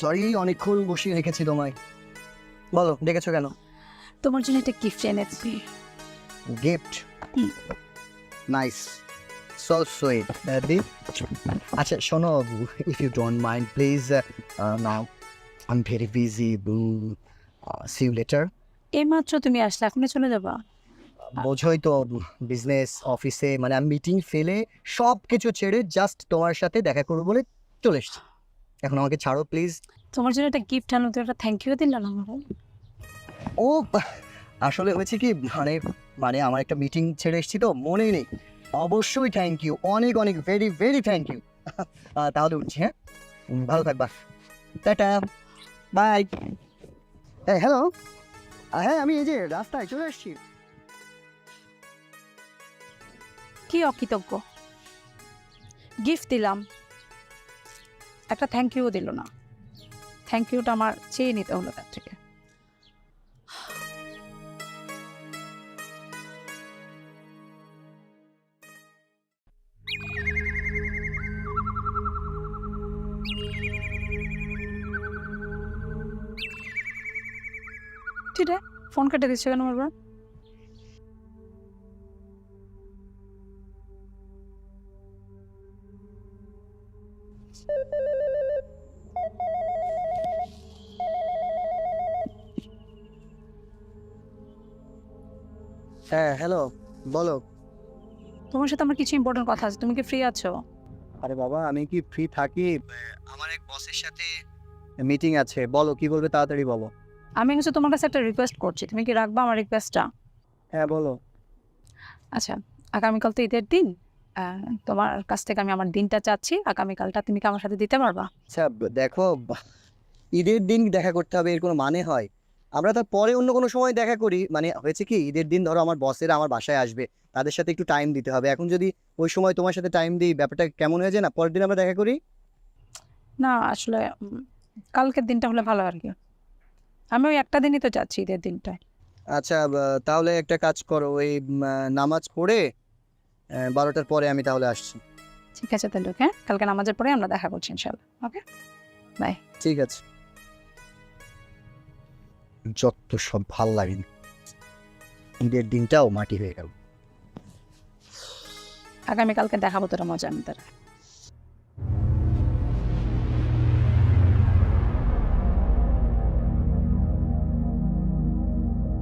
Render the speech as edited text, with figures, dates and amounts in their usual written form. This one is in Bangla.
সরি অনেকক্ষণ বসিয়ে রেখেছি তোমায়। বলো ডেকেছো কেন? তোমার জন্য একটা গিফট এনেছি। গিফট? Nice, so sweet. আচ্ছা শোনো, if you don't mind please, now I am very busy, see you later. এইমাত্র তুমি আসলে, এখনই চলে যাবা? বোঝোই তো, বিজনেস অফিসে মানে আমি মিটিং ফেলে সব কিছু ছেড়ে জাস্ট তোমার সাথে দেখা করবো বলে চলে এসছি। এখন আমাকে ছাড়ো প্লিজ। তোমার জন্য একটা গিফট আনলো, তুমি একটা থ্যাংক ইউ দিল না আমার? ও আসলে হয়েছে কি, মানে মানে আমার একটা মিটিং ছেড়ে এসেছি তো মনেই নেই। অবশ্যই থ্যাংক ইউ, অনেক অনেক ভেরি ভেরি থ্যাংক ইউ। তাহলে উঠছি, হ্যাঁ? ভালো থাকবা, টাটা, বাই। হ্যালো, হ্যাঁ আমি এই যে রাস্তায় চলে এসেছি। কি অকৃতজ্ঞ! গিফট দিলাম, একটা থ্যাংক ইউ দিল না। থ্যাংক ইউটা আমার চেয়ে নিতে হলো তার থেকে। ঠিক আছে, ফোন কেটে দিচ্ছে কেন বারবার? হ্যাঁ হ্যালো, বলো। তোমার সাথে আমার কিছু ইম্পর্টেন্ট কথা আছে, তুমি কি ফ্রি আছো? আরে বাবা আমি কি ফ্রি থাকি? আমার এক বসের সাথে মিটিং আছে, বলো কি বলবে, তাড়াতাড়ি বলো। আমি হচ্ছে তোমার কাছে একটা রিকোয়েস্ট করছি, তুমি কি রাখবা আমার রিকোয়েস্টটা? হ্যাঁ বলো। আচ্ছা, আগামীকাল তো ঈদের দিন, তোমার কাছ থেকে আমি আমার দিনটা চাচ্ছি। আগামীকালটা তুমি কি আমার সাথে দিতে পারবা? আচ্ছা দেখো, ঈদের দিন দেখা করতে হবে এর কোনো মানে হয়? আমরা তার পরে অন্য কোনো সময় দেখা করি। মানে হয়েছে কি, ঈদের দিন ধরো আমার বসেরা আমার বাসায় আসবে, তাদের সাথে একটু টাইম দিতে হবে। এখন যদি ওই সময় তোমার সাথে টাইম দিই, ব্যাপারটা কেমন হয়ে যায় না? পরের দিন আমরা দেখা করি। না আসলে কালকের দিনটা হলে ভালো আর কি। আমি ওই একটা দিনই তো চাচ্ছি, ঈদের দিনটায়। আচ্ছা তাহলে একটা কাজ করো, ওই নামাজ পড়ে 12টার পরে আমি তাহলে আসছি। ঠিক আছে তাহলে, ওকে, কালকে নামাজের পরে আমরা দেখা করছি ইনশাল্লাহ। ওকে, বাই। ঠিক আছে। যত সব ভাল লাগেনি, ঈদের দিনটাও মাটি হয়ে গেল। আগামীকালকে দেখাবো তোরা মজা আমি তারা।